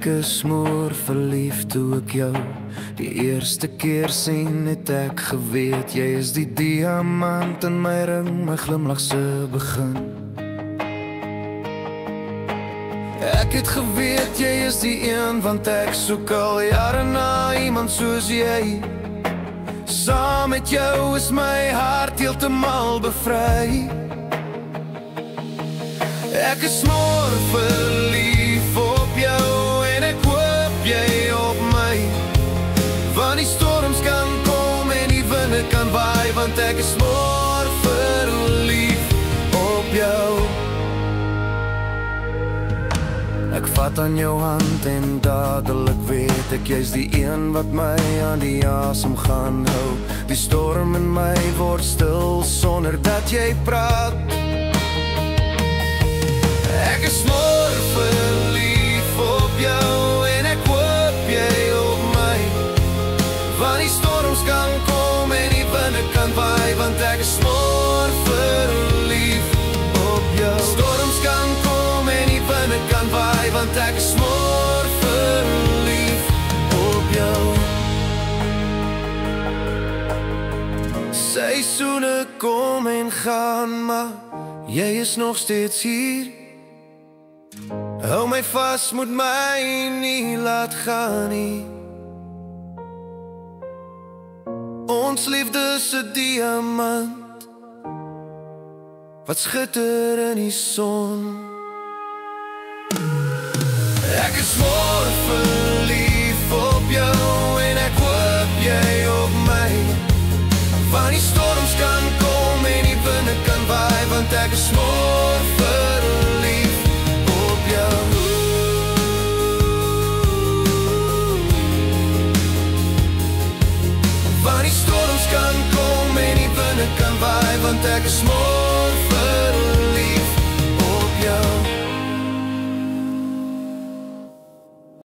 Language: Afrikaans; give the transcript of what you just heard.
Ek is moer verlief toe ek jou die eerste keer sien, het ek geweet jy is die diamant in my ring, my glimlag se begin. Ek het geweet jy is die een, want ek soek al jare na iemand soos jy. Saam met jou is my hart heeltemal bevry. Ek is moer verlief op jou en ek hoop jy op my, want die storms kan kom en die winde kan waai, want ek is moer verlief op jou. Ek vat aan jou hand en dadelik weet ek jy's die een wat my aan die asem gaan hou. Die storm in my word stil sonder dat jy praat. Ek is moer verlief op jou en ek hoop jy op my, want die storms kan kom en die winde kan waai, want ek is moer verlief op jou. Storms kan kom en die winde kan waai, want ek is moer verlief op jou. Seisoene kom en gaan, maar jy is nog steeds hier. Hou my vas, moet my nie laat gaan nie. Ons liefde is 'n diamant wat skitter in die son. Ek is moer verlief op jou en ek hoop jy op my, want die storms kan kom en die winde kan waai, want ek is moer verlief op jou. Want die storms kan kom en die winde kan waai, want ek is moer